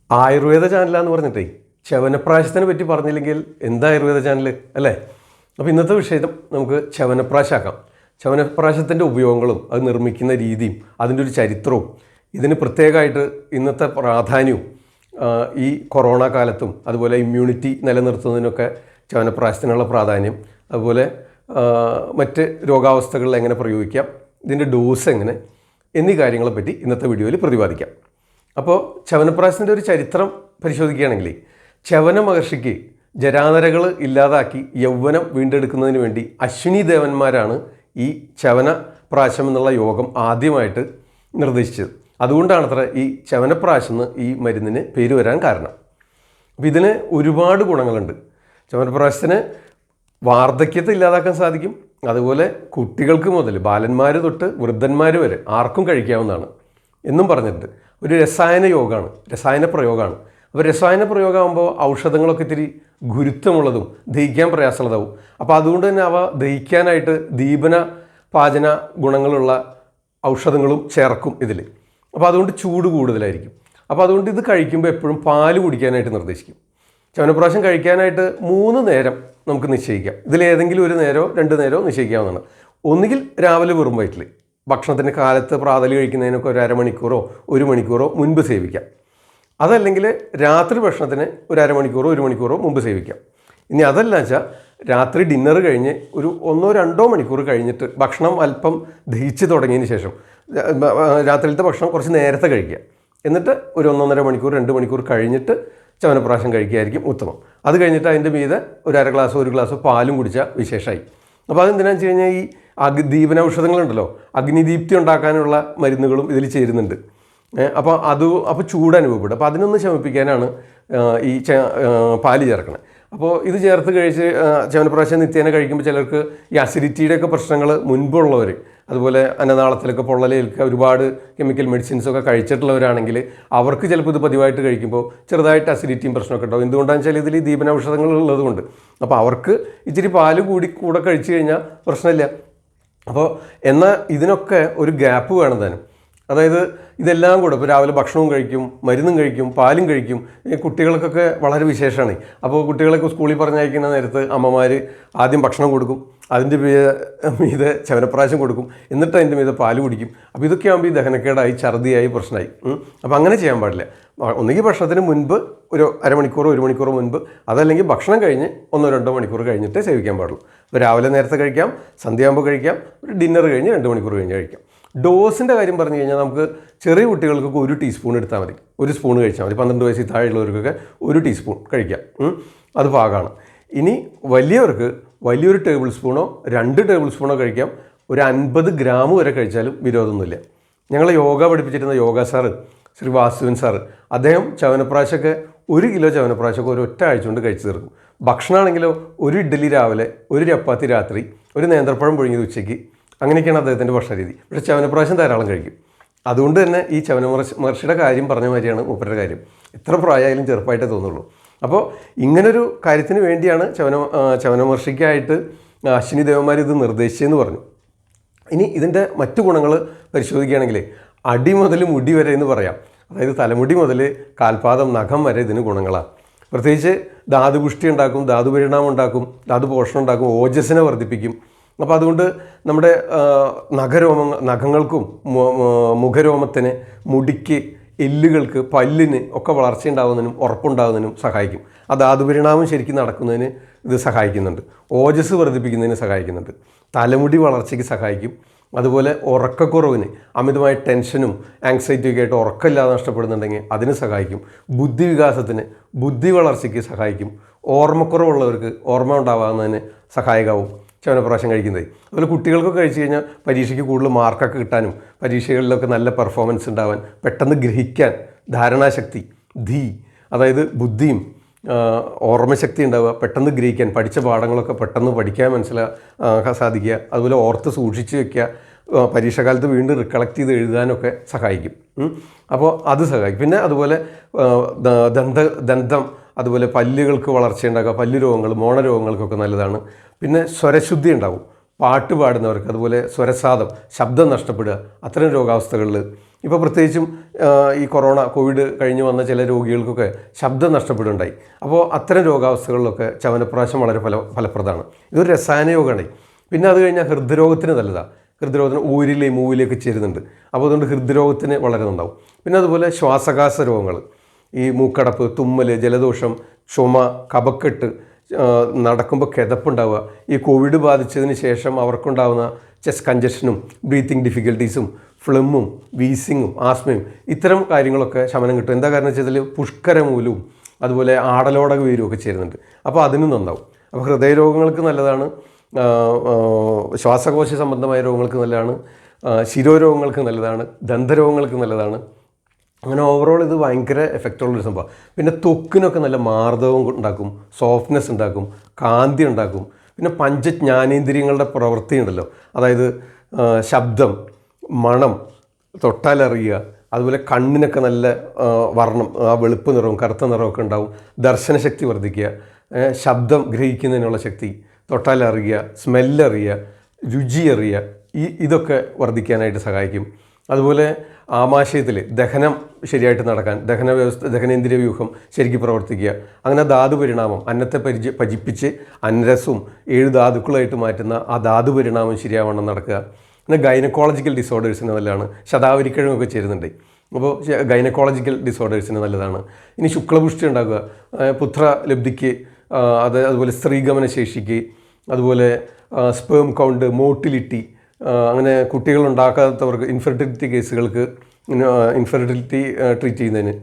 ആയുർവേദ ചാനലാന്ന് പറഞ്ഞിട്ടേ ചവനപ്രാശത്തിനെ പറ്റി പറഞ്ഞില്ലെങ്കിൽ എന്താ ആയുർവേദ ചാനൽ അല്ലേ? അപ്പോൾ ഇന്നത്തെ വിഷയം നമുക്ക് ചവനപ്രാശാക്കാം. ചവനപ്രാശത്തിൻ്റെ ഉപയോഗങ്ങളും അത് നിർമ്മിക്കുന്ന രീതിയും അതിൻ്റെ ഒരു ചരിത്രവും ഇതിന് പ്രത്യേകമായിട്ട് ഇന്നത്തെ പ്രാധാന്യവും ഈ കൊറോണ കാലത്തും അതുപോലെ ഇമ്മ്യൂണിറ്റി നിലനിർത്തുന്നതിനൊക്കെ ചവനപ്രാശത്തിനുള്ള പ്രാധാന്യം, അതുപോലെ മറ്റ് രോഗാവസ്ഥകളിൽ എങ്ങനെ പ്രയോഗിക്കാം, ഇതിൻ്റെ ഡോസ് എങ്ങനെ എന്നീ കാര്യങ്ങളെപ്പറ്റി ഇന്നത്തെ വീഡിയോയിൽ പ്രതിപാദിക്കാം. അപ്പോൾ ചവനപ്രാശത്തിൻ്റെ ഒരു ചരിത്രം പരിശോധിക്കുകയാണെങ്കിൽ ചവന മഹർഷിക്ക് ജരാനരകൾ ഇല്ലാതാക്കി യൗവനം വീണ്ടെടുക്കുന്നതിന് വേണ്ടി അശ്വിനി ദേവന്മാരാണ് ഈ ചവനപ്രാശം എന്നുള്ള യോഗം ആദ്യമായിട്ട് നിർദ്ദേശിച്ചത്. അതുകൊണ്ടാണത്ര ഈ ചവനപ്രാശം എന്ന് ഈ മരുന്നിന് പേര് വരാൻ കാരണം. അപ്പോൾ ഇതിന് ഒരുപാട് ഗുണങ്ങളുണ്ട്. ചവനപ്രാശത്തിന് വാർദ്ധക്യത്തെ ഇല്ലാതാക്കാൻ സാധിക്കും. അതുപോലെ കുട്ടികൾക്ക് മുതൽ ബാലന്മാർ തൊട്ട് വൃദ്ധന്മാർ വരെ ആർക്കും കഴിക്കാവുന്നതാണ് എന്നും പറഞ്ഞിട്ടുണ്ട്. ഒരു രസായന യോഗമാണ്, രസായന പ്രയോഗമാണ്. അപ്പോൾ രസായന പ്രയോഗമാകുമ്പോൾ ഔഷധങ്ങളൊക്കെ ഇത്തിരി ഗുരുത്വമുള്ളതും ദഹിക്കാൻ പ്രയാസമുള്ളതാവും. അപ്പോൾ അതുകൊണ്ട് തന്നെ അവ ദഹിക്കാനായിട്ട് ദീപന പാചന ഗുണങ്ങളുള്ള ഔഷധങ്ങളും ചേർക്കും ഇതിൽ. അപ്പോൾ അതുകൊണ്ട് ചൂട് കൂടുതലായിരിക്കും. അപ്പോൾ അതുകൊണ്ട് ഇത് കഴിക്കുമ്പോൾ എപ്പോഴും പാല് കുടിക്കാനായിട്ട് നിർദ്ദേശിക്കും. ചവനപ്രാശം കഴിക്കാനായിട്ട് 3 നേരം നമുക്ക് നിശ്ചയിക്കാം. ഇതിലേതെങ്കിലും ഒരു നേരമോ 2 നേരമോ നിശ്ചയിക്കാവുന്നതാണ്. ഒന്നുകിൽ രാവിലെ വെറും വയറ്റിൽ ഭക്ഷണത്തിൻ്റെ കാലത്ത് പ്രാതൽ കഴിക്കുന്നതിനൊക്കെ ഒരു അരമണിക്കൂറോ 1 മണിക്കൂറോ മുൻപ് സേവിക്കാം. അതല്ലെങ്കിൽ രാത്രി ഭക്ഷണത്തിന് ഒരു അരമണിക്കൂറോ 1 മണിക്കൂറോ മുമ്പ് സേവിക്കാം. ഇനി അതല്ല വെച്ചാൽ രാത്രി ഡിന്നർ കഴിഞ്ഞ് ഒരു 1-2 മണിക്കൂർ കഴിഞ്ഞിട്ട് ഭക്ഷണം അല്പം ദഹിച്ച് തുടങ്ങിയതിന് ശേഷം രാത്രിയിലത്തെ ഭക്ഷണം കുറച്ച് നേരത്തെ കഴിക്കുക. എന്നിട്ട് ഒരു 1-1.5 മണിക്കൂർ 2 മണിക്കൂർ കഴിഞ്ഞിട്ട് ചവനപ്രാശം കഴിക്കുകയായിരിക്കും ഉത്തമം. അത് കഴിഞ്ഞിട്ട് അതിൻ്റെ മീതെ ഒരു 1/2 ഗ്ലാസ്സോ 1 ഗ്ലാസ്സോ പാലും കുടിച്ചാൽ വിശേഷമായി. അപ്പോൾ അതെന്തിനാണെന്ന് വെച്ച് കഴിഞ്ഞാൽ ഈ ദീപനൌഷധങ്ങളുണ്ടല്ലോ, അഗ്നിദീപ്തി ഉണ്ടാക്കാനുള്ള മരുന്നുകളും ഇതിൽ ചേരുന്നുണ്ട്. അപ്പോൾ ചൂട് അനുഭവപ്പെടും. അപ്പോൾ അതിനൊന്ന് ശമിപ്പിക്കാനാണ് ഈ പാല് ചേർക്കണത്. അപ്പോൾ ഇത് ചേർത്ത് കഴിച്ച് ചവനപ്രാശം നിത്യേന കഴിക്കുമ്പോൾ ചിലർക്ക് ഈ അസിഡിറ്റിയുടെയൊക്കെ പ്രശ്നങ്ങൾ മുൻപുള്ളവർ, അതുപോലെ അന്നനാളത്തിലൊക്കെ പൊള്ളലേൽക്കുക, ഒരുപാട് കെമിക്കൽ മെഡിസിൻസൊക്കെ കഴിച്ചിട്ടുള്ളവരാണെങ്കിൽ അവർക്ക് ചിലപ്പോൾ ഇത് പതിവായിട്ട് കഴിക്കുമ്പോൾ ചെറുതായിട്ട് അസിഡിറ്റിയും പ്രശ്നമൊക്കെ ഉണ്ടാവും. എന്തുകൊണ്ടാണെന്ന് വെച്ചാൽ ഇതിൽ ദീപനൌഷധങ്ങൾ ഉള്ളതുകൊണ്ട്. അപ്പോൾ അവർക്ക് ഇച്ചിരി പാല് കൂടെ കഴിച്ചു കഴിഞ്ഞാൽ പ്രശ്നമില്ല. അപ്പോൾ എന്നാൽ ഇതിനൊക്കെ ഒരു ഗ്യാപ്പ് വേണം താനും. അതായത് ഇതെല്ലാം കൂടെ ഇപ്പോൾ രാവിലെ ഭക്ഷണവും കഴിക്കും, മരുന്നും കഴിക്കും, പാലും കഴിക്കും. കുട്ടികൾക്കൊക്കെ വളരെ വിശേഷമാണ്. അപ്പോൾ കുട്ടികളൊക്കെ സ്കൂളിൽ പറഞ്ഞയക്കുന്ന നേരത്ത് അമ്മമാർ ആദ്യം ഭക്ഷണം കൊടുക്കും, അതിൻ്റെ മീതെ ചവനപ്രാശം കൊടുക്കും, എന്നിട്ട് അതിൻ്റെ മീതെ പാല് കുടിക്കും. അപ്പോൾ ഇതൊക്കെ ആകുമ്പോൾ ഈ ദഹനക്കേടായി ഛർദിയായി പ്രശ്നമായി. അപ്പോൾ അങ്ങനെ ചെയ്യാൻ പാടില്ല. ഒന്നുകിൽ ഭക്ഷണത്തിന് മുൻപ് ഒരു അരമണിക്കൂറോ 1 മണിക്കൂറോ മുൻപ്, അതല്ലെങ്കിൽ ഭക്ഷണം കഴിഞ്ഞ് 1-2 മണിക്കൂർ കഴിഞ്ഞിട്ടേ സേവിക്കാൻ പാടുള്ളൂ. അപ്പോൾ രാവിലെ നേരത്തെ കഴിക്കാം, സന്ധ്യയാകുമ്പോൾ കഴിക്കാം, ഒരു ഡിന്നർ കഴിഞ്ഞ് 2 മണിക്കൂർ കഴിഞ്ഞ് കഴിക്കാം. ഡോസിൻ്റെ കാര്യം പറഞ്ഞു കഴിഞ്ഞാൽ നമുക്ക് ചെറിയ കുട്ടികൾക്കൊക്കെ 1 ടീസ്പൂൺ എടുത്താൽ മതി. 1 സ്പൂൺ കഴിച്ചാൽ മതി. 12 വയസ്സിൽ താഴെയുള്ളവർക്കൊക്കെ 1 ടീസ്പൂൺ കഴിക്കാം. അത് പാകമാണ്. ഇനി വലിയവർക്ക് വലിയൊരു ടേബിൾ സ്പൂണോ 2 ടേബിൾ സ്പൂണോ കഴിക്കാം. ഒരു 50 ഗ്രാം വരെ കഴിച്ചാലും വിരോധമൊന്നുമില്ല. ഞങ്ങൾ യോഗ പഠിപ്പിച്ചിരുന്ന യോഗ സാറ് ശ്രീ വാസുവൻ സാറ്, അദ്ദേഹം ചവനപ്രാശമൊക്കെ 1 കിലോ ചവനപ്രാശമൊക്കെ ഒരു ഒറ്റ ആഴ്ച കൊണ്ട് കഴിച്ചു തീർക്കും. ഭക്ഷണമാണെങ്കിലോ 1 ഇഡ്ഡലി രാവിലെ, 1 ചപ്പാത്തി രാത്രി, 1 നേന്ത്രപ്പഴം പുഴുങ്ങിയത് ഉച്ചയ്ക്ക്, അങ്ങനെയൊക്കെയാണ് അദ്ദേഹത്തിൻ്റെ ഭക്ഷണ രീതി. പക്ഷേ ചവനപ്രാശം ധാരാളം കഴിക്കും. അതുകൊണ്ട് തന്നെ ഈ മഹർഷിയുടെ കാര്യം പറഞ്ഞ മാതിരിയാണ് മൂപ്പരുടെ കാര്യം. എത്ര പ്രായമായാലും ചെറുപ്പമായിട്ടേ തോന്നുള്ളൂ. അപ്പോൾ ഇങ്ങനൊരു കാര്യത്തിന് വേണ്ടിയാണ് ചവനമഹർഷിക്കായിട്ട് അശ്വിനി ദേവന്മാർ ഇത് നിർദ്ദേശിച്ചതെന്ന് പറഞ്ഞു. ഇനി ഇതിൻ്റെ മറ്റു ഗുണങ്ങൾ പരിശോധിക്കുകയാണെങ്കിൽ അടി മുതൽ മുടി വരെ എന്ന് പറയാം. അതായത് തലമുടി മുതൽ കാൽപാദം നഖം വരെ ഇതിന് ഗുണങ്ങളാണ്. പ്രത്യേകിച്ച് ധാതുപുഷ്ടി ഉണ്ടാക്കും, ധാതുപരിണാമം ഉണ്ടാക്കും, ധാതുപോഷണം ഉണ്ടാക്കും, ഓജസ്സിനെ വർദ്ധിപ്പിക്കും. അപ്പോൾ അതുകൊണ്ട് നമ്മുടെ നഖങ്ങൾക്കും മുഖരോമത്തിന്, മുടിക്ക്, എല്ലുകൾക്ക്, പല്ലിന് ഒക്കെ വളർച്ചയുണ്ടാകുന്നതിനും ഉറപ്പുണ്ടാകുന്നതിനും സഹായിക്കും. ആ ധാതുപരിണാമം ശരിക്കും നടക്കുന്നതിന് ഇത് സഹായിക്കുന്നുണ്ട്. ഓജസ് വർദ്ധിപ്പിക്കുന്നതിന് സഹായിക്കുന്നുണ്ട്. തലമുടി വളർച്ചയ്ക്ക് സഹായിക്കും. അതുപോലെ ഉറക്കക്കുറവിന്, അമിതമായ ടെൻഷനും ആങ്സൈറ്റിയൊക്കെ ആയിട്ട് ഉറക്കമില്ലാതെ നഷ്ടപ്പെടുന്നുണ്ടെങ്കിൽ അതിന് സഹായിക്കും. ബുദ്ധിവികാസത്തിന്, ബുദ്ധി വളർച്ചയ്ക്ക് സഹായിക്കും. ഓർമ്മക്കുറവുള്ളവർക്ക് ഓർമ്മ ഉണ്ടാകാവുന്നതിന് സഹായകമാവും ചവനപ്രാശം കഴിക്കുന്നത്. അതുപോലെ കുട്ടികൾക്കൊക്കെ കഴിച്ചു കഴിഞ്ഞാൽ പരീക്ഷയ്ക്ക് കൂടുതൽ മാർക്കൊക്കെ കിട്ടാനും പരീക്ഷകളിലൊക്കെ നല്ല പെർഫോമൻസ് ഉണ്ടാവാൻ, പെട്ടെന്ന് ഗ്രഹിക്കാൻ, ധാരണാശക്തി, അതായത് ബുദ്ധിയും ഓർമ്മശക്തി ഉണ്ടാവുക, പെട്ടെന്ന് ഗ്രഹിക്കാൻ, പഠിച്ച പാഠങ്ങളൊക്കെ പെട്ടെന്ന് പഠിക്കാൻ സാധിക്കുക, അതുപോലെ ഓർത്ത് സൂക്ഷിച്ച് വയ്ക്കുക, പരീക്ഷാകാലത്ത് വീണ്ടും റിക്കളക്ട് ചെയ്ത് എഴുതാനൊക്കെ സഹായിക്കും. അപ്പോൾ അത് സഹായിക്കും. പിന്നെ അതുപോലെ ദന്തം, അതുപോലെ പല്ലുകൾക്ക് വളർച്ചയുണ്ടാകുക, പല്ലു രോഗങ്ങൾ, മോണരോഗങ്ങൾക്കൊക്കെ നല്ലതാണ്. പിന്നെ സ്വരശുദ്ധി ഉണ്ടാവും. പാട്ട് പാടുന്നവർക്ക്, അതുപോലെ സ്വരസാദം, ശബ്ദം നഷ്ടപ്പെടുക, അത്തരം രോഗാവസ്ഥകളിൽ ഇപ്പോൾ പ്രത്യേകിച്ചും ഈ കോവിഡ് കഴിഞ്ഞ് വന്ന ചില രോഗികൾക്കൊക്കെ ശബ്ദം നഷ്ടപ്പെടുന്നുണ്ടായി. അപ്പോൾ അത്തരം രോഗാവസ്ഥകളിലൊക്കെ ചവനപ്രാശം വളരെ ഫലപ്രദമാണ്. ഇതൊരു രസായന യോഗമാണ്. പിന്നെ അത് കഴിഞ്ഞാൽ ഹൃദ്രോഗത്തിന് നല്ലതാണ്. ഹൃദ്രോഗത്തിന് ഊരിലെ മൂവിലേക്ക് ചേരുന്നുണ്ട്. അപ്പോൾ അതുകൊണ്ട് ഹൃദ്രോഗത്തിന് വളരെ നന്നാവും. പിന്നെ അതുപോലെ ശ്വാസകാശ രോഗങ്ങൾ, ഈ മൂക്കടപ്പ്, തുമ്മൽ, ജലദോഷം, ചുമ, കഫക്കെട്ട്, നടക്കുമ്പോൾ കിതപ്പുണ്ടാവുക, ഈ കോവിഡ് ബാധിച്ചതിന് ശേഷം അവർക്കുണ്ടാകുന്ന ചെസ്റ്റ് കഞ്ചഷനും ബ്രീത്തിങ് ഡിഫിക്കൽട്ടീസും ഫ്ലമ്മും വീസിങ്ങും ആസ്മയും ഇത്തരം കാര്യങ്ങളൊക്കെ ശമനം കിട്ടും. എന്താ കാരണം വെച്ചാൽ പുഷ്കരമൂലവും അതുപോലെ ആടലോടക വീരും ഒക്കെ ചേരുന്നുണ്ട്. അപ്പോൾ അതിനും നന്നാവും. അപ്പോൾ ഹൃദയരോഗങ്ങൾക്ക് നല്ലതാണ്, ശ്വാസകോശ സംബന്ധമായ രോഗങ്ങൾക്ക് നല്ലതാണ്, ശിരോരോഗങ്ങൾക്ക് നല്ലതാണ്, ദന്തരോഗങ്ങൾക്ക് നല്ലതാണ്. അങ്ങനെ ഓവറോൾ ഇത് ഭയങ്കര എഫക്റ്റുള്ളൊരു സംഭവം. പിന്നെ ത്വക്കിനൊക്കെ നല്ല മാർദ്ദവം ഉണ്ടാക്കും, സോഫ്റ്റ്നെസ് ഉണ്ടാക്കും, കാന്തി ഉണ്ടാക്കും. പിന്നെ പഞ്ചജ്ഞാനേന്ദ്രിയങ്ങളുടെ പ്രവൃത്തി ഉണ്ടല്ലോ, അതായത് ശബ്ദം, മണം, തൊട്ടാലറിയുക, അതുപോലെ കണ്ണിനൊക്കെ നല്ല വർണ്ണം, ആ വെളുപ്പ് നിറവും കറുത്ത നിറമൊക്കെ ഉണ്ടാവും. ദർശനശക്തി വർദ്ധിക്കുക, ശബ്ദം ഗ്രഹിക്കുന്നതിനുള്ള ശക്തി, തൊട്ടാലറിയുക, സ്മെല്ലറിയുക, രുചി അറിയുക, ഇതൊക്കെ വർദ്ധിക്കാനായിട്ട് സഹായിക്കും. അതുപോലെ ആമാശയത്തിൽ ദഹനം ശരിയായിട്ട് നടക്കാൻ, ദഹനേന്ദ്രിയ വ്യൂഹം ശരിക്കും പ്രവർത്തിക്കുക. അങ്ങനെ ധാതു പരിണാമം, അന്നത്തെ പചിപ്പിച്ച് അന്നരസവും 7 ധാതുക്കളായിട്ട് മാറ്റുന്ന ആ ധാതു പരിണാമം ശരിയാവണ്ണം നടക്കുക. പിന്നെ ഗൈനക്കോളജിക്കൽ ഡിസോർഡേഴ്സിന് നല്ലതാണ്. ശതാവരിക്കിഴങ്ങൊക്കെ ചേരുന്നുണ്ട്. അപ്പോൾ ഗൈനക്കോളജിക്കൽ ഡിസോർഡേഴ്സിന് നല്ലതാണ്. ഇനി ശുക്ലപുഷ്ടി ഉണ്ടാക്കുക, പുത്രലബ്ധിക്ക്, അതുപോലെ സ്ത്രീഗമന ശേഷിക്ക്, അതുപോലെ സ്പേം കൗണ്ട്, മോട്ടിലിറ്റി, അങ്ങനെ കുട്ടികളുണ്ടാക്കാത്തവർക്ക്, ഇൻഫെർട്ടിലിറ്റി കേസുകൾക്ക്, ഇൻഫെർട്ടിലിറ്റി ട്രീറ്റ് ചെയ്യുന്നതിന്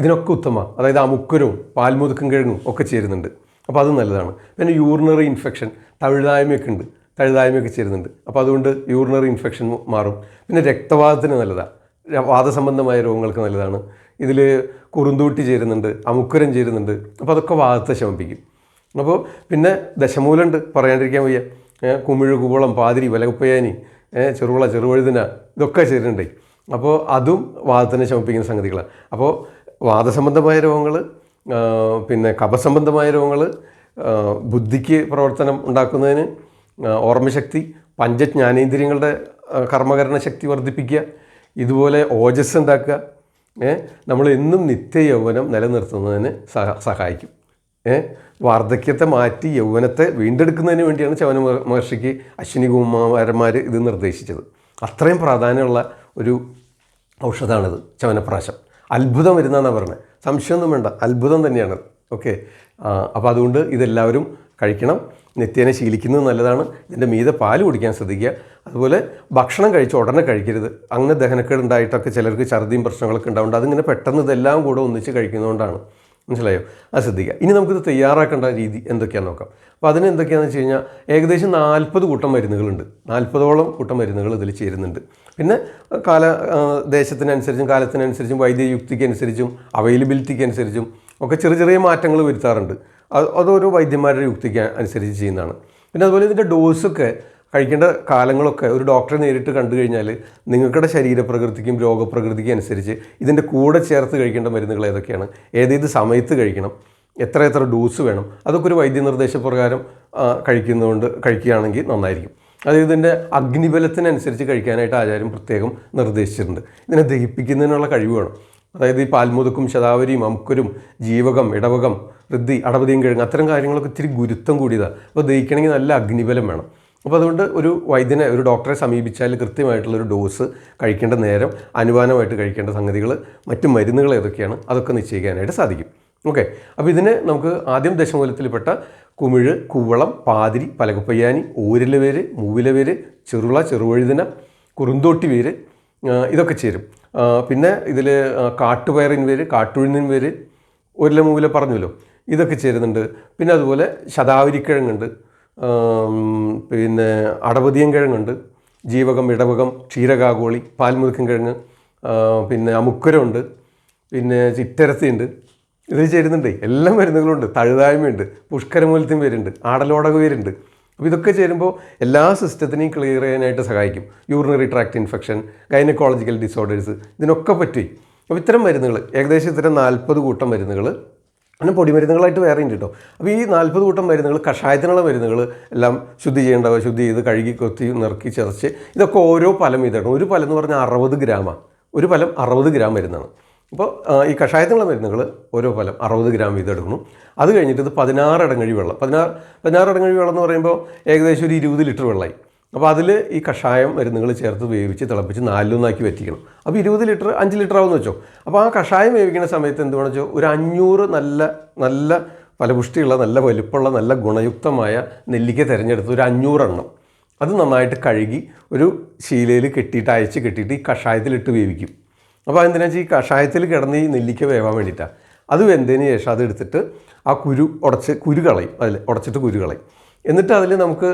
ഇതിനൊക്കെ ഉത്തമമാണ്. അതായത് അമുക്കുരവും പാൽമുതുക്കും കിഴങ്ങും ഒക്കെ ചേരുന്നുണ്ട്. അപ്പോൾ അത് നല്ലതാണ്. പിന്നെ യൂറിനറി ഇൻഫെക്ഷൻ, തഴുതായ്മയൊക്കെ ഉണ്ട്, തഴുതായ്മയൊക്കെ ചേരുന്നുണ്ട്. അപ്പോൾ അതുകൊണ്ട് യൂറിനറി ഇൻഫെക്ഷൻ മാറും. പിന്നെ രക്തവാതത്തിന് നല്ലതാണ്, വാദസംബന്ധമായ രോഗങ്ങൾക്ക് നല്ലതാണ്. ഇതിൽ കുറുന്തോട്ടി ചേരുന്നുണ്ട്, അമുക്കുരം ചേരുന്നുണ്ട്. അപ്പോൾ അതൊക്കെ വാദത്തെ ശമിപ്പിക്കും. അപ്പോൾ പിന്നെ ദശമൂലമുണ്ട്, പറയാണ്ടിരിക്കാൻ വയ്യ. കുമിഴ്, കുവളം, പാതിരി, വലകുപ്പയാനി, ചെറുവള, ചെറുവഴുതിന, ഇതൊക്കെ ചേരുന്നുണ്ട്. അപ്പോൾ അതും വാദത്തിനെ ശമിപ്പിക്കുന്ന സംഗതികളാണ്. അപ്പോൾ വാദസംബന്ധമായ രോഗങ്ങൾ, പിന്നെ കഫസംബന്ധമായ രോഗങ്ങൾ, ബുദ്ധിക്ക് പ്രവർത്തനം ഉണ്ടാക്കുന്നതിന്, ഓർമ്മശക്തി, പഞ്ചജ്ഞാനേന്ദ്രിയങ്ങളുടെ കർമ്മകരണ ശക്തി വർദ്ധിപ്പിക്കുക, ഇതുപോലെ ഓജസ് ഉണ്ടാക്കുക, നമ്മൾ എന്നും നിത്യ യൗവനം നിലനിർത്തുന്നതിന് സഹായിക്കും. വാർദ്ധക്യത്തെ മാറ്റി യൗവനത്തെ വീണ്ടെടുക്കുന്നതിന് വേണ്ടിയാണ് ചവന മഹർഷിക്ക് അശ്വിനി കുമാരന്മാർ ഇത് നിർദ്ദേശിച്ചത്. അത്രയും പ്രാധാന്യമുള്ള ഒരു ഔഷധമാണിത് ചവനപ്രാശം. അത്ഭുതം വരുന്നതെന്നാണ് പറഞ്ഞത്, സംശയമൊന്നും വേണ്ട, അത്ഭുതം തന്നെയാണത്. ഓക്കെ, അപ്പോൾ അതുകൊണ്ട് ഇതെല്ലാവരും കഴിക്കണം. നിത്യേന ശീലിക്കുന്നത് നല്ലതാണ്. ഇതിൻ്റെ മീതെ പാല് കുടിക്കാൻ ശ്രദ്ധിക്കുക. അതുപോലെ ഭക്ഷണം കഴിച്ച ഉടനെ കഴിക്കരുത്. അങ്ങനെ ദഹനക്കേട് ഉണ്ടായിട്ടൊക്കെ ചിലർക്ക് ഛർദിയും പ്രശ്നങ്ങളൊക്കെ ഉണ്ടാവുന്നുണ്ട്. അതിങ്ങനെ പെട്ടെന്ന് ഇതെല്ലാം കൂടെ ഒന്നിച്ച് കഴിക്കുന്നതുകൊണ്ടാണ്. മനസ്സിലായോ? അത് ശ്രദ്ധിക്കുക. ഇനി നമുക്കിത് തയ്യാറാക്കേണ്ട രീതി എന്തൊക്കെയാണെന്ന് നോക്കാം. അപ്പോൾ അതിന് എന്തൊക്കെയാണെന്ന് വെച്ച് കഴിഞ്ഞാൽ ഏകദേശം 40 കൂട്ടം മരുന്നുകളുണ്ട്. 40ഓളം കൂട്ടം മരുന്നുകൾ ഇതിൽ ചേരുന്നുണ്ട്. പിന്നെ ദേശത്തിനനുസരിച്ചും കാലത്തിനനുസരിച്ചും വൈദ്യയുക്തിക്കനുസരിച്ചും അവൈലബിലിറ്റിക്ക് അനുസരിച്ചും ഒക്കെ ചെറിയ മാറ്റങ്ങൾ വരുത്താറുണ്ട്. അതോരോ വൈദ്യന്മാരുടെ യുക്തിക്ക് അനുസരിച്ച് ചെയ്യുന്നതാണ്. പിന്നെ അതുപോലെ ഇതിൻ്റെ ഡോസൊക്കെ കഴിക്കേണ്ട കാലങ്ങളൊക്കെ ഒരു ഡോക്ടറെ നേരിട്ട് കണ്ടു കഴിഞ്ഞാൽ നിങ്ങളുടെ ശരീരപ്രകൃതിക്കും രോഗപ്രകൃതിക്കും അനുസരിച്ച് ഇതിൻ്റെ കൂടെ ചേർത്ത് കഴിക്കേണ്ട മരുന്നുകൾ ഏതൊക്കെയാണ്, ഏതേത് സമയത്ത് കഴിക്കണം, എത്ര ഡോസ് വേണം, അതൊക്കെ ഒരു വൈദ്യനിർദ്ദേശപ്രകാരം കഴിക്കുകയാണെങ്കിൽ നന്നായിരിക്കും. അതായത് ഇതിൻ്റെ അഗ്നിബലത്തിനനുസരിച്ച് കഴിക്കാനായിട്ട് ആചാര്യം പ്രത്യേകം നിർദ്ദേശിച്ചിട്ടുണ്ട്. ഇതിനെ ദഹിപ്പിക്കുന്നതിനുള്ള കഴിവ് വേണം. അതായത് ഈ പാൽമുതുക്കും ശതാവരിയും അമുക്കരും ജീവകം, ഇടവകം, ഋദ്ധി, അടപതിയും കിഴങ്ങ്, അത്തരം കാര്യങ്ങളൊക്കെ ഇത്തിരി ഗുരുത്വം കൂടിയതാണ്. അപ്പോൾ ദഹിക്കണമെങ്കിൽ നല്ല അഗ്നിബലം വേണം. അപ്പോൾ അതുകൊണ്ട് ഒരു ഡോക്ടറെ സമീപിച്ചാൽ കൃത്യമായിട്ടുള്ളൊരു ഡോസ്, കഴിക്കേണ്ട നേരം, അനുപാനമായിട്ട് കഴിക്കേണ്ട സംഗതികൾ, മറ്റു മരുന്നുകൾ ഏതൊക്കെയാണ്, അതൊക്കെ നിശ്ചയിക്കാനായിട്ട് സാധിക്കും. ഓക്കെ, അപ്പോൾ ഇതിന് നമുക്ക് ആദ്യം ദശമൂലത്തിൽപ്പെട്ട കുമിഴ്, കുവളം, പാതിരി, പലകപ്പയ്യാനി, ഊരിലെ വേര്, മൂവിലെ വേര്, ചെറുള, ചെറുവഴുതിന, കുറുന്തോട്ടി വേര്, ഇതൊക്കെ ചേരും. പിന്നെ ഇതിൽ കാട്ടുപയറിൻ വേര്, കാട്ടുഴുന്നിൻ വേര്, ഒരില മൂവില പറഞ്ഞല്ലോ, ഇതൊക്കെ ചേരുന്നുണ്ട്. പിന്നെ അതുപോലെ ശതാവരിക്കിഴങ്ങുണ്ട്, പിന്നെ അടപതിയം കിഴങ്ങുണ്ട്, ജീവകം, ഇടവകം, ക്ഷീരകാഗോളി, പാൽമുതുക്കൻ കിഴങ്ങ്, പിന്നെ അമുക്കുരമുണ്ട്, പിന്നെ ചിറ്റരത്തിയുണ്ട്, ഇത് ചേരുന്നുണ്ട്. എല്ലാ മരുന്നുകളുണ്ട്. തഴുതായ്മയുണ്ട്, പുഷ്കരമൂലത്തിൻ പേരുണ്ട്, ആടലോടക പേരുണ്ട്. അപ്പോൾ ഇതൊക്കെ ചേരുമ്പോൾ എല്ലാ സിസ്റ്റത്തിനെയും ക്ലിയർ ചെയ്യാനായിട്ട് സഹായിക്കും. Urinary tract infection, gynaecological disorders, ഇതിനൊക്കെ പറ്റി. അപ്പോൾ ഇത്തരം മരുന്നുകൾ ഏകദേശം ഇത്തരം 40 കൂട്ടം മരുന്നുകൾ, അങ്ങനെ പൊടിമരുന്നുകളായിട്ട് വേറെ ഉണ്ട് കേട്ടോ. അപ്പോൾ ഈ 40 കൂട്ടം മരുന്നുകൾ, കഷായത്തിനുള്ള മരുന്നുകൾ എല്ലാം ശുദ്ധി ചെയ്ത് കഴുകി കൊത്തി നിറക്കി ചതച്ച്, ഇതൊക്കെ ഓരോ ഫലം വീതമാണ്. ഒരു ഫലം എന്ന് പറഞ്ഞാൽ 60 ഗ്രാമാണ്. ഒരു ഫലം 60 ഗ്രാം മരുന്നാണ്. അപ്പോൾ ഈ കഷായത്തിനുള്ള മരുന്നുകൾ ഓരോ ഫലം 60 ഗ്രാം വീതം എടുക്കണം. അത് കഴിഞ്ഞിട്ട് ഇത് 16 ഇടങ്ങഴി വെള്ളം, 16 ഇടങ്ങഴി വെള്ളം എന്ന് പറയുമ്പോൾ ഏകദേശം ഒരു 20 ലിറ്റർ വെള്ളമായി. അപ്പോൾ അതിൽ ഈ കഷായം മരുന്നുകൾ ചേർത്ത് വേവിച്ച് തിളപ്പിച്ച് 4-1 വറ്റിക്കണം. അപ്പോൾ 20 ലിറ്റർ 5 ലിറ്റർ ആവുമെന്ന് വെച്ചോ. അപ്പോൾ ആ കഷായം വേവിക്കുന്ന സമയത്ത് എന്ത് വേണമെന്ന് വെച്ചാൽ ഒരു 500 നല്ല ഫലപുഷ്ടിയുള്ള, നല്ല വലുപ്പമുള്ള, നല്ല ഗുണയുക്തമായ നെല്ലിക്ക തിരഞ്ഞെടുത്ത് ഒരു 500 എണ്ണം അത് നന്നായിട്ട് കഴുകി ഒരു ശീലയിൽ അയച്ച് കെട്ടിയിട്ട് ഈ കഷായത്തിലിട്ട് വേവിക്കും. അപ്പോൾ അതെന്തിനാ വെച്ചാൽ ഈ കഷായത്തിൽ കിടന്ന് ഈ നെല്ലിക്ക വേവാൻ വേണ്ടിയിട്ടാണ്. അത് വെന്തതിന് ശേഷം അത് എടുത്തിട്ട് ആ കുരു കളയും, അതിൽ ഉടച്ചിട്ട് കുരു കളയും. എന്നിട്ട് അതിൽ നമുക്ക്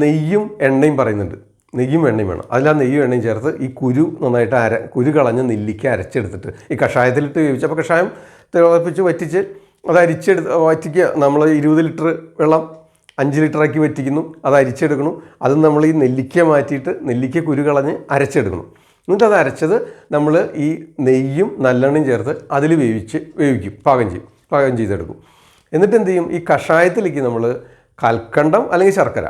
നെയ്യും എണ്ണയും പറയുന്നുണ്ട്, നെയ്യും എണ്ണയും വേണം. അതിൽ ആ നെയ്യും എണ്ണയും ചേർത്ത് ഈ കുരു നന്നായിട്ട് കുരു കളഞ്ഞ് നെല്ലിക്ക അരച്ചെടുത്തിട്ട് ഈ കഷായത്തിലിട്ട് വേവിച്ച്, അപ്പോൾ കഷായം തിളപ്പിച്ച് വറ്റിച്ച് അത് വറ്റിക്കുക. നമ്മൾ 20 ലിറ്റർ വെള്ളം 5 ലിറ്ററാക്കി വറ്റിക്കുന്നു, അത് അരിച്ചെടുക്കണം. അത് നമ്മൾ ഈ നെല്ലിക്ക മാറ്റിയിട്ട് നെല്ലിക്ക കുരു കളഞ്ഞ് അരച്ചെടുക്കണം. എന്നിട്ട് അത് അരച്ചത് നമ്മൾ ഈ നെയ്യും നല്ലെണ്ണയും ചേർത്ത് അതിൽ വേവിക്കും, പാകം ചെയ്തെടുക്കും. എന്നിട്ട് എന്ത് ചെയ്യും, ഈ കഷായത്തിലേക്ക് നമ്മൾ കൽക്കണ്ടം അല്ലെങ്കിൽ ശർക്കര,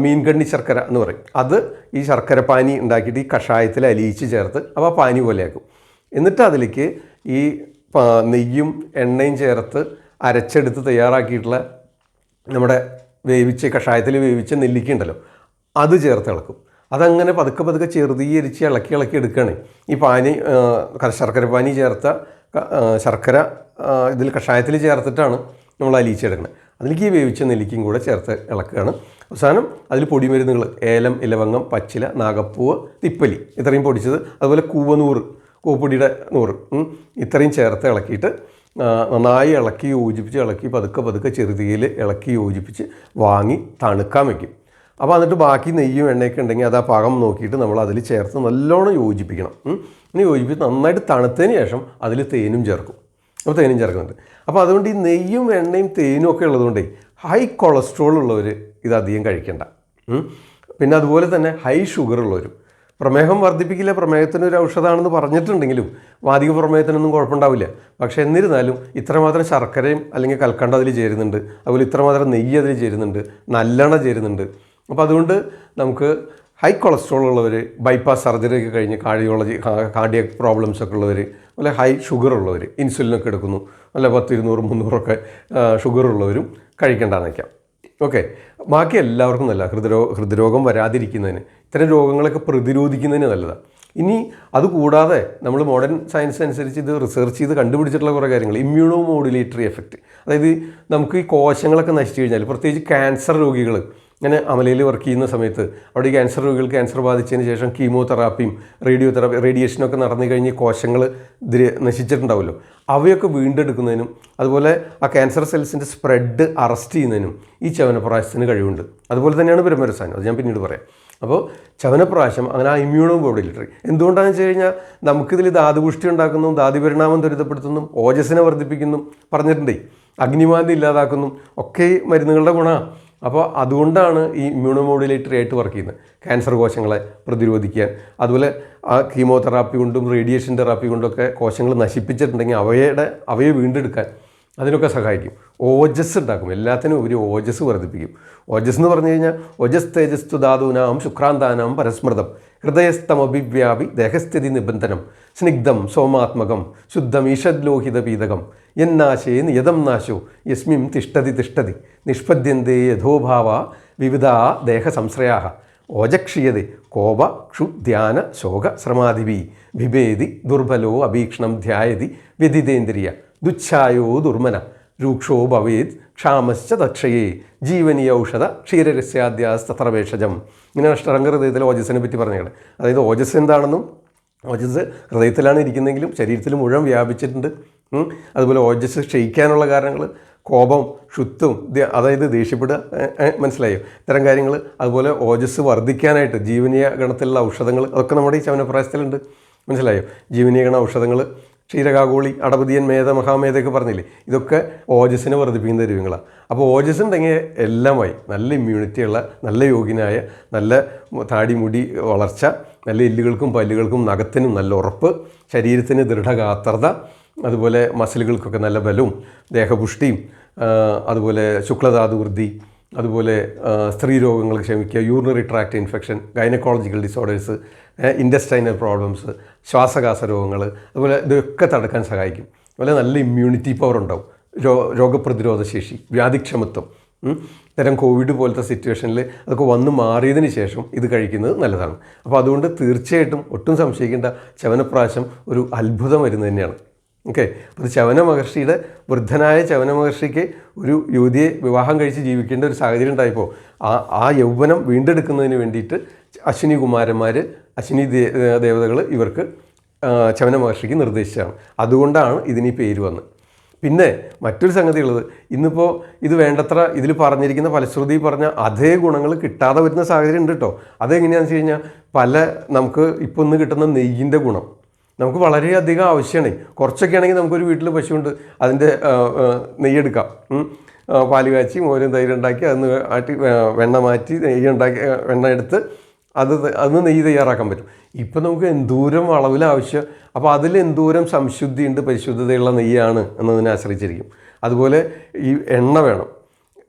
മീൻകണ്ണി ശർക്കര എന്ന് പറയും, അത് ഈ ശർക്കര പാനി ഉണ്ടാക്കിയിട്ട് ഈ കഷായത്തിൽ അലിയിച്ച് ചേർത്ത് അപ്പോൾ പാനി പോലെയാക്കും. എന്നിട്ട് അതിലേക്ക് ഈ നെയ്യും എണ്ണയും ചേർത്ത് അരച്ചെടുത്ത് തയ്യാറാക്കിയിട്ടുള്ള നമ്മുടെ കഷായത്തിൽ വേവിച്ച നെല്ലിക്ക ഉണ്ടല്ലോ, അത് ചേർത്ത് ഇളക്കും. അതങ്ങനെ പതുക്കെ ചെറുതീകരിച്ച് ഇളക്കി എടുക്കുകയാണ്. ഈ പാനി ശർക്കര പാനി ചേർത്ത ശർക്കര ഇതിൽ കഷായത്തിൽ ചേർത്തിട്ടാണ് നമ്മൾ അലിയിച്ചെടുക്കുന്നത്. അതിലേക്ക് ഈ വേവിച്ച നെല്ലിക്കയും കൂടെ ചേർത്ത് ഇളക്കുകയാണ്. അവസാനം അതിൽ പൊടിമരുന്നുകൾ ഏലം, ഇലവങ്ങം, പച്ചില, നാഗപ്പൂവ്, തിപ്പലി ഇത്രയും പൊടിച്ചത്, അതുപോലെ കൂവപ്പൊടിയുടെ 100 ഇത്രയും ചേർത്ത് ഇളക്കിയിട്ട് നന്നായി ഇളക്കി പതുക്കെ ചെറുതീയിൽ ഇളക്കി യോജിപ്പിച്ച് വാങ്ങി തണുക്കാൻ വയ്ക്കും. അപ്പോൾ എന്നിട്ട് ബാക്കി നെയ്യും എണ്ണയൊക്കെ ഉണ്ടെങ്കിൽ അത് ആ പാകം നോക്കിയിട്ട് നമ്മൾ അതിൽ ചേർത്ത് നല്ലോണം യോജിപ്പിക്കണം. ഇനി യോജിപ്പിച്ച് നന്നായിട്ട് തണുത്തതിന് ശേഷം അതിൽ തേനും ചേർക്കും. അപ്പോൾ തേനും ചേർക്കുന്നുണ്ട്. അപ്പോൾ അതുകൊണ്ട് ഈ നെയ്യും എണ്ണയും തേനും ഒക്കെ ഉള്ളതുകൊണ്ടേ ഹൈ കൊളസ്ട്രോൾ ഉള്ളവർ ഇതധികം കഴിക്കേണ്ട. പിന്നെ അതുപോലെ തന്നെ ഹൈ ഷുഗർ ഉള്ളവരും, പ്രമേഹം വർദ്ധിപ്പിക്കില്ല, പ്രമേഹത്തിനൊരു ഔഷധമാണെന്ന് പറഞ്ഞിട്ടുണ്ടെങ്കിലും വാതിക പ്രമേഹത്തിനൊന്നും കുഴപ്പമുണ്ടാവില്ല. പക്ഷേ എന്നിരുന്നാലും ഇത്രമാത്രം ശർക്കരയും അല്ലെങ്കിൽ കൽക്കണ്ടം അതിൽ ചേരുന്നുണ്ട്, അതുപോലെ ഇത്രമാത്രം നെയ്യ് അതിൽ ചേരുന്നുണ്ട്, നല്ലെണ്ണ ചേരുന്നുണ്ട്. അപ്പോൾ അതുകൊണ്ട് നമുക്ക് ഹൈ കൊളസ്ട്രോൾ ഉള്ളവർ, ബൈപ്പാസ് സർജറി ഒക്കെ കഴിഞ്ഞ് കാർഡിയക് പ്രോബ്ലംസ് ഒക്കെ ഉള്ളവർ, അതുപോലെ ഹൈ ഷുഗർ ഉള്ളവർ, ഇൻസുലിനൊക്കെ എടുക്കുന്നു, അല്ല 10, 200, 300 ഷുഗർ ഉള്ളവരും കഴിക്കേണ്ടതെന്ന് വയ്ക്കാം. ഓക്കെ. ബാക്കി എല്ലാവർക്കും നല്ല ഹൃദ്രോഗം വരാതിരിക്കുന്നതിന്, ഇത്തരം രോഗങ്ങളൊക്കെ പ്രതിരോധിക്കുന്നതിന് നല്ലതാണ്. ഇനി അതുകൂടാതെ നമ്മൾ മോഡേൺ സയൻസ് അനുസരിച്ച് ഇത് റിസർച്ച് ചെയ്ത് കണ്ടുപിടിച്ചിട്ടുള്ള കുറേ കാര്യങ്ങൾ, ഇമ്മ്യൂണോ മോഡുലേറ്ററി എഫക്റ്റ്. അതായത് നമുക്ക് ഈ കോശങ്ങളൊക്കെ നശിച്ചു കഴിഞ്ഞാൽ, പ്രത്യേകിച്ച് ക്യാൻസർ രോഗികൾ ഇങ്ങനെ അമലയിൽ വർക്ക് ചെയ്യുന്ന സമയത്ത് അവിടെ ഈ ക്യാൻസർ രോഗികൾ ക്യാൻസർ ബാധിച്ചതിന് ശേഷം കീമോതെറാപ്പിയും റേഡിയേഷനൊക്കെ നടന്നു കഴിഞ്ഞ് കോശങ്ങൾ നശിച്ചിട്ടുണ്ടാവുമല്ലോ, അവയൊക്കെ വീണ്ടെടുക്കുന്നതിനും അതുപോലെ ആ ക്യാൻസർ സെൽസിൻ്റെ സ്പ്രെഡ് അറസ്റ്റ് ചെയ്യുന്നതിനും ഈ ചവനപ്രാശത്തിന് കഴിവുണ്ട്. അതുപോലെ തന്നെയാണ് ബ്രഹ്മരസായനം, അത് ഞാൻ പിന്നീട് പറയാം. അപ്പോൾ ചവനപ്രാശം അങ്ങനെ ആ ഇമ്മ്യൂണോ മോഡുലേറ്ററി എന്തുകൊണ്ടാണെന്ന് വെച്ച് കഴിഞ്ഞാൽ നമുക്കിതിൽ ധാതുപുഷ്ടി ഉണ്ടാക്കുന്നു, ധാതുപരിണാമം ത്വരിതപ്പെടുത്തുന്നു, ഓജസ്സിനെ വർദ്ധിപ്പിക്കുന്നു, പറഞ്ഞിട്ടുണ്ടേ അഗ്നിമാന്തി ഇല്ലാതാക്കുന്നു, ഒക്കെ മരുന്നുകളുടെ ഗുണമാണ്. അപ്പോൾ അതുകൊണ്ടാണ് ഈ ഇമ്മ്യൂണോ മോഡുലേറ്ററി ആയിട്ട് വർക്ക് ചെയ്യുന്നത്, ക്യാൻസർ കോശങ്ങളെ പ്രതിരോധിക്കാൻ. അതുപോലെ ആ കീമോതെറാപ്പി കൊണ്ടും റേഡിയേഷൻ തെറാപ്പി കൊണ്ടൊക്കെ കോശങ്ങൾ നശിപ്പിച്ചിട്ടുണ്ടെങ്കിൽ അവയെ വീണ്ടെടുക്കാൻ അതിനൊക്കെ സഹായിക്കും. ഓജസ് ഉണ്ടാക്കും, എല്ലാത്തിനും ഒരു ഓജസ് വർദ്ധിപ്പിക്കും. ഓജസ് എന്ന് പറഞ്ഞു കഴിഞ്ഞാൽ ഓജസ് തേജസ്തു ധാതൂനാം ശുക്രാന്താനാം പരസ്മൃതം ഹൃദയസ്തമഭിവ്യാപി ദേഹസ്ഥിതി നിബന്ധനം സ്നിഗ്ധം സോമാത്മകം ശുദ്ധം ഈഷദ്ലോഹിത പീതകം യന്നാശേ നിയതം നാശോ യസ്മിം തിഷ്ടതി നിഷ്പദ്യന്തേ യഥോഭാവ വിവിധ ദേഹസംശ്രയാ ഓജക്ഷീയതേ കോപ ക്ഷുധ്യാന ശോക ശ്രമാദിവി ബിഭേതി ദുർബലോ അഭീക്ഷണം ധ്യായതി വ്യതിതേന്ദ്രിയ ദുച്ഛായോ ദുർമന രൂക്ഷോ ഭവേത് ക്ഷാമശ്ച തക്ഷയേ ജീവനി ഔഷധ ക്ഷീരരസ്യാദ്യാസ്തത്ര ഭേഷജം. ഇങ്ങനെ അഷ്ടരംഗഹൃദയത്തിൽ ഓജസ്സിനെ പറ്റി പറഞ്ഞാണ്. അതായത് ഓജസ് എന്താണെന്നും, ഓജസ് ഹൃദയത്തിലാണ് ഇരിക്കുന്നതെങ്കിലും ശരീരത്തിൽ മുഴുവൻ വ്യാപിച്ചിട്ടുണ്ട്. അതുപോലെ ഓജസ് ക്ഷയിക്കാനുള്ള കാരണങ്ങൾ കോപം, ക്ഷുത്തും, അതായത് ദേഷ്യപ്പെടുക, മനസ്സിലായോ, ഇത്തരം കാര്യങ്ങൾ. അതുപോലെ ഓജസ് വർദ്ധിക്കാനായിട്ട് ജീവനീയ ഗണത്തിലുള്ള ഔഷധങ്ങൾ അതൊക്കെ നമ്മുടെ ഈ ചവനപ്രാശത്തിലുണ്ട്, മനസ്സിലായോ. ജീവനീയ ഗണ ഔഷധങ്ങൾ, ക്ഷീരകാഗോളി, അടപതിയൻ, മഹാമേധയൊക്കെ പറഞ്ഞില്ലേ, ഇതൊക്കെ ഓജസ്സിനെ വർദ്ധിപ്പിക്കുന്ന ദ്രവ്യങ്ങളാണ്. അപ്പോൾ ഓജസ് ഉണ്ടെങ്കിൽ എല്ലാമായി നല്ല ഇമ്മ്യൂണിറ്റിയുള്ള, നല്ല യോഗ്യനായ, നല്ല താടിമുടി വളർച്ച, നല്ല എല്ലുകൾക്കും പല്ലുകൾക്കും നഖത്തിനും നല്ല ഉറപ്പ്, ശരീരത്തിന് ദൃഢഗാത്രത, അതുപോലെ മസിലുകൾക്കൊക്കെ നല്ല ബലവും ദേഹപുഷ്ടിയും, അതുപോലെ ശുക്ലധാതുവൃദ്ധി, അതുപോലെ സ്ത്രീ രോഗങ്ങൾ ക്ഷമിക്കുക, urinary tract infection, gynaecological disorders, intestinal problems, ശ്വാസകാസ രോഗങ്ങൾ, അതുപോലെ ഇതൊക്കെ തടുക്കാൻ സഹായിക്കും. അതുപോലെ നല്ല ഇമ്മ്യൂണിറ്റി പവർ ഉണ്ടാവും, രോഗപ്രതിരോധ ശേഷി, വ്യാധിക്ഷമത്വം. ഇത്തരം കോവിഡ് പോലത്തെ സിറ്റുവേഷനിൽ അതൊക്കെ വന്ന് മാറിയതിന് ശേഷം ഇത് കഴിക്കുന്നത് നല്ലതാണ്. അപ്പോൾ അതുകൊണ്ട് തീർച്ചയായിട്ടും ഒട്ടും സംശയിക്കേണ്ട, ച്യവനപ്രാശം ഒരു അത്ഭുത മരുന്ന് തന്നെയാണ്. ഓക്കെ, അത് ച്യവന മഹർഷിയുടെ വൃദ്ധനായ ച്യവന മഹർഷിക്ക് ഒരു യുവതിയെ വിവാഹം കഴിച്ച് ജീവിക്കേണ്ട ഒരു സാഹചര്യം ഉണ്ടായപ്പോൾ ആ യൗവനം വീണ്ടെടുക്കുന്നതിന് വേണ്ടിയിട്ട് അശ്വിനി കുമാരന്മാർ, അശ്വിനി ദേവതകൾ ഇവർക്ക് ച്യവന മഹർഷിക്ക് നിർദ്ദേശിച്ചതാണ്. അതുകൊണ്ടാണ് ഇതിന് ഈ പേര് വന്നത്. പിന്നെ മറ്റൊരു സംഗതി ഉള്ളത്, ഇന്നിപ്പോൾ ഇത് വേണ്ടത്ര ഇതിൽ പറഞ്ഞിരിക്കുന്ന ഫലശ്രുതി പറഞ്ഞ അതേ ഗുണങ്ങൾ കിട്ടാതെ വരുന്ന സാഹചര്യം ഉണ്ട് കേട്ടോ. അതെങ്ങനെയാണെന്ന് വെച്ച് കഴിഞ്ഞാൽ നമുക്ക് ഇപ്പോൾ ഇന്ന് കിട്ടുന്ന നെയ്യിൻ്റെ ഗുണം നമുക്ക് വളരെയധികം ആവശ്യമാണ്. കുറച്ചൊക്കെ ആണെങ്കിൽ നമുക്കൊരു വീട്ടിൽ പശുവുണ്ട്, അതിൻ്റെ നെയ്യെടുക്കാം, പാല് കാച്ചി മോരും തൈര് ഉണ്ടാക്കി അതിന് ആട്ടി വെണ്ണ മാറ്റി നെയ്യ് ഉണ്ടാക്കി വെണ്ണ എടുത്ത് അന്ന് നെയ്യ് തയ്യാറാക്കാൻ പറ്റും. ഇപ്പം നമുക്ക് എന്തോരം അളവിൽ ആവശ്യം, അപ്പോൾ അതിൽ എന്തോരം സംശുദ്ധിയുണ്ട്, പരിശുദ്ധതയുള്ള നെയ്യാണ് എന്നതിനെ ആശ്രയിച്ചിരിക്കും. അതുപോലെ ഈ എണ്ണ വേണം,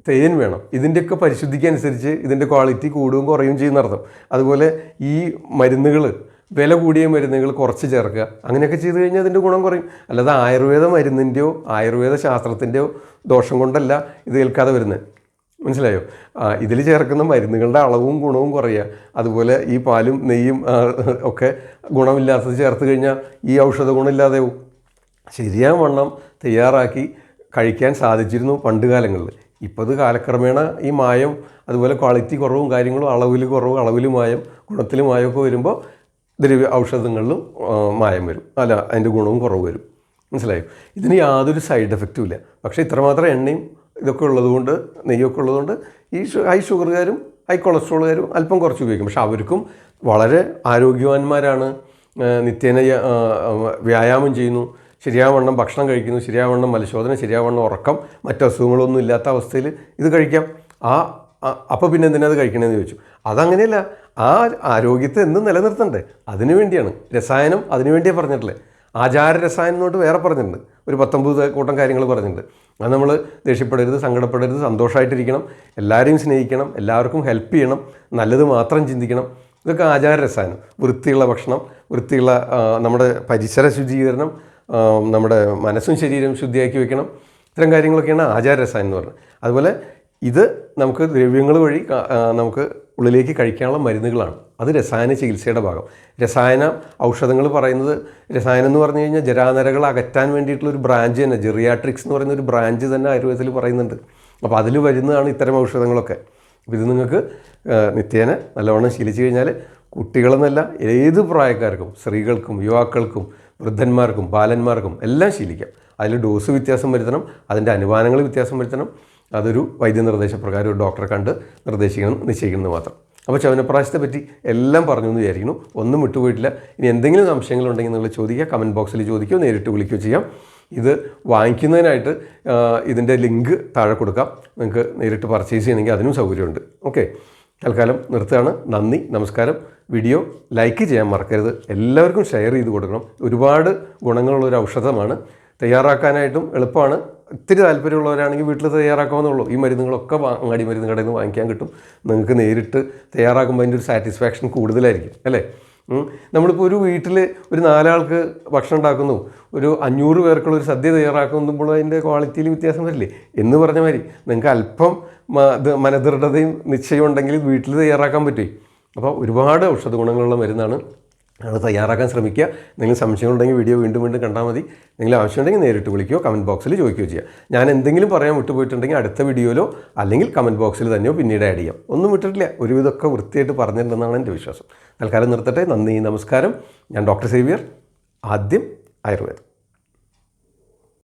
തേൻ വേണം, ഇതിൻ്റെയൊക്കെ പരിശുദ്ധിക്കനുസരിച്ച് ഇതിൻ്റെ ക്വാളിറ്റി കൂടുകയും കുറയും ചെയ്യുന്നർത്ഥം. അതുപോലെ ഈ മരുന്നുകൾ, വില കൂടിയ മരുന്നുകൾ കുറച്ച് ചേർക്കുക, അങ്ങനെയൊക്കെ ചെയ്ത് കഴിഞ്ഞാൽ അതിൻ്റെ ഗുണം കുറയും. അല്ലാതെ ആയുർവേദ മരുന്നിൻ്റെയോ ആയുർവേദ ശാസ്ത്രത്തിൻ്റെയോ ദോഷം കൊണ്ടല്ല ഇത് ഏൽക്കാതെ വരുന്നത്. മനസ്സിലായോ? ഇതിൽ ചേർക്കുന്ന മരുന്നുകളുടെ അളവും ഗുണവും കുറയുക. അതുപോലെ ഈ പാലും നെയ്യും ഒക്കെ ഗുണമില്ലാത്തത് ചേർത്ത് കഴിഞ്ഞാൽ ഈ ഔഷധ ഗുണമില്ലാതെയാവും. ശരിയാവണ്ണം തയ്യാറാക്കി കഴിക്കാൻ സാധിച്ചിരുന്നു പണ്ട് കാലങ്ങളിൽ. ഇപ്പോൾ അത് കാലക്രമേണ ഈ മായം, അതുപോലെ ക്വാളിറ്റി കുറവും കാര്യങ്ങളും, അളവിൽ കുറവും അളവിൽ മായം, ഗുണത്തിൽ മായമൊക്കെ വരുമ്പോൾ ഔഷധങ്ങളിലും മായം വരും, അല്ല അതിൻ്റെ ഗുണവും കുറവ് വരും. മനസ്സിലായോ? ഇതിന് യാതൊരു സൈഡ് എഫക്റ്റും ഇല്ല. പക്ഷേ ഇത്രമാത്രം എണ്ണയും ഇതൊക്കെ ഉള്ളതുകൊണ്ട്, നെയ്യൊക്കെ ഉള്ളതുകൊണ്ട് ഈ ഹൈ ഷുഗറുകാരും ഹൈ കൊളസ്ട്രോളുകാരും അല്പം കുറച്ച് ഉപയോഗിക്കും. പക്ഷെ അവർക്കും വളരെ ആരോഗ്യവാന്മാരാണ്, നിത്യേന വ്യായാമം ചെയ്യുന്നു, ശരിയാവണ്ണം ഭക്ഷണം കഴിക്കുന്നു, ശരിയാവണ്ണം മലശോധന, ശരിയാവണ്ണം ഉറക്കം, മറ്റു അസുഖങ്ങളൊന്നും ഇല്ലാത്ത അവസ്ഥയിൽ ഇത് കഴിക്കാം. അപ്പോൾ പിന്നെ എന്തിനാ അത് കഴിക്കണമെന്ന് ചോദിച്ചു. അതങ്ങനെയല്ല, ആ ആരോഗ്യത്തെ എന്നും നിലനിർത്തണ്ടേ, അതിനു വേണ്ടിയാണ്. രസായനം അതിനു വേണ്ടിയാണ് പറഞ്ഞിട്ടില്ലേ. ആചാര രസായനം എന്നോട്ട് വേറെ പറഞ്ഞിട്ടുണ്ട്, ഒരു 19 കൂട്ടം കാര്യങ്ങൾ പറഞ്ഞിട്ടുണ്ട്. അത് നമ്മൾ ദേഷ്യപ്പെടരുത്, സങ്കടപ്പെടരുത്, സന്തോഷമായിട്ടിരിക്കണം, എല്ലാവരെയും സ്നേഹിക്കണം, എല്ലാവർക്കും ഹെൽപ്പ് ചെയ്യണം, നല്ലത് മാത്രം ചിന്തിക്കണം. ഇതൊക്കെ ആചാര രസായനം. വൃത്തിയുള്ള ഭക്ഷണം, വൃത്തിയുള്ള നമ്മുടെ പരിസര ശുചീകരണം, നമ്മുടെ മനസ്സും ശരീരവും ശുദ്ധിയാക്കി വെക്കണം, ഇത്തരം കാര്യങ്ങളൊക്കെയാണ് ആചാര രസായനം എന്ന് പറഞ്ഞത്. അതുപോലെ ഇത് നമുക്ക് ദ്രവ്യങ്ങൾ വഴി നമുക്ക് ഉള്ളിലേക്ക് കഴിക്കാനുള്ള മരുന്നുകളാണ്. അത് രസായന ചികിത്സയുടെ ഭാഗം. രസായന ഔഷധങ്ങൾ പറയുന്നത്, രസായനം എന്ന് പറഞ്ഞു കഴിഞ്ഞാൽ ജരാനരകൾ അകറ്റാൻ വേണ്ടിയിട്ടുള്ളൊരു ബ്രാഞ്ച് തന്നെ, ജെറിയാട്രിക്സ് എന്ന് പറയുന്ന ഒരു ബ്രാഞ്ച് തന്നെ ആയുർവേദത്തിൽ പറയുന്നുണ്ട്. അപ്പോൾ അതിൽ വരുന്നതാണ് ഇത്തരം ഔഷധങ്ങളൊക്കെ. അപ്പോൾ ഇത് നിങ്ങൾക്ക് നിത്യേന നല്ലവണ്ണം ശീലിച്ചു കഴിഞ്ഞാൽ കുട്ടികളെന്നല്ല ഏത് പ്രായക്കാർക്കും, സ്ത്രീകൾക്കും യുവാക്കൾക്കും വൃദ്ധന്മാർക്കും ബാലന്മാർക്കും എല്ലാം ശീലിക്കാം. അതിൽ ഡോസ് വ്യത്യാസം വരുത്തണം, അതിൻ്റെ അനുപാനങ്ങൾ വ്യത്യാസം വരുത്തണം. അതൊരു വൈദ്യനിർദ്ദേശപ്രകാരം ഒരു ഡോക്ടറെ കണ്ട് നിശ്ചയിക്കുന്നത് മാത്രം. അപ്പോൾ ച്യവനപ്രാശത്തെ പറ്റി എല്ലാം പറഞ്ഞു എന്ന് വിചാരിക്കുന്നു, ഒന്നും വിട്ടുപോയിട്ടില്ല. ഇനി എന്തെങ്കിലും സംശയങ്ങളുണ്ടെങ്കിൽ നിങ്ങൾ ചോദിക്കുക, കമൻറ്റ് ബോക്സിൽ ചോദിക്കുകയോ നേരിട്ട് വിളിക്കുകയോ ചെയ്യാം. ഇത് വാങ്ങിക്കുന്നതിനായിട്ട് ഇതിൻ്റെ ലിങ്ക് താഴെ കൊടുക്കാം, നിങ്ങൾക്ക് നേരിട്ട് പർച്ചേസ് ചെയ്യണമെങ്കിൽ അതിനും സൗകര്യമുണ്ട്. ഓക്കെ, തൽക്കാലം നിർത്തുകയാണ്. നന്ദി, നമസ്കാരം. വീഡിയോ ലൈക്ക് ചെയ്യാൻ മറക്കരുത്, എല്ലാവർക്കും ഷെയർ ചെയ്ത് കൊടുക്കണം. ഒരുപാട് ഗുണങ്ങളുള്ളൊരു ഔഷധമാണ്, തയ്യാറാക്കാനായിട്ടും എളുപ്പമാണ്. ഇത്തിരി താല്പര്യമുള്ളവരാണെങ്കിൽ വീട്ടിൽ തയ്യാറാക്കാവുന്നുള്ളൂ. ഈ മരുന്നുകളൊക്കെ അങ്ങാടി മരുന്ന് കടയിൽ നിന്ന് വാങ്ങിക്കാൻ കിട്ടും. നിങ്ങൾക്ക് നേരിട്ട് തയ്യാറാക്കുമ്പോൾ അതിൻ്റെ ഒരു സാറ്റിസ്ഫാക്ഷൻ കൂടുതലായിരിക്കും, അല്ലേ? നമ്മളിപ്പോൾ ഒരു വീട്ടിൽ ഒരു 4 ആൾക്ക് ഭക്ഷണം ഉണ്ടാക്കുന്നു, ഒരു 500 പേർക്കുള്ള ഒരു സദ്യ തയ്യാറാക്കുമ്പോൾ അതിൻ്റെ ക്വാളിറ്റിയിൽ വ്യത്യാസം വരില്ലേ എന്ന് പറഞ്ഞ മാതിരി നിങ്ങൾക്ക് അല്പം മനദൃഢതയും നിശ്ചയം ഉണ്ടെങ്കിൽ വീട്ടിൽ തയ്യാറാക്കാൻ പറ്റും. അപ്പോൾ ഒരുപാട് ഔഷധ ഗുണങ്ങളുള്ള മരുന്നാണ്. അത് തയ്യാറാക്കാൻ ശ്രമിക്കുക. എന്തെങ്കിലും സംശയങ്ങളുണ്ടെങ്കിൽ വീഡിയോ വീണ്ടും കണ്ടാൽ മതി. എന്തെങ്കിലും ആവശ്യമുണ്ടെങ്കിൽ നേരിട്ട് വിളിക്കുകയോ കമൻറ്റ് ബോക്സിൽ ചോദിക്കുകയോ ചെയ്യുക. ഞാൻ എന്തെങ്കിലും പറയാൻ വിട്ടുപോയിട്ടുണ്ടെങ്കിൽ അടുത്ത വീഡിയോയിലോ അല്ലെങ്കിൽ കമൻറ്റ് ബോക്സിൽ തന്നെയോ പിന്നീട് ആഡ് ചെയ്യാം. ഒന്നും വിട്ടിട്ടില്ല, ഒരുവിധമൊക്കെ വൃത്തിയായിട്ട് പറഞ്ഞിട്ടുണ്ടെന്നാണ് എൻ്റെ വിശ്വാസം. തൽക്കാലം നിർത്തട്ടെ. നന്ദി, നമസ്കാരം. ഞാൻ ഡോക്ടർ സേവിയർ, ആദ്യം ആയുർവേദം.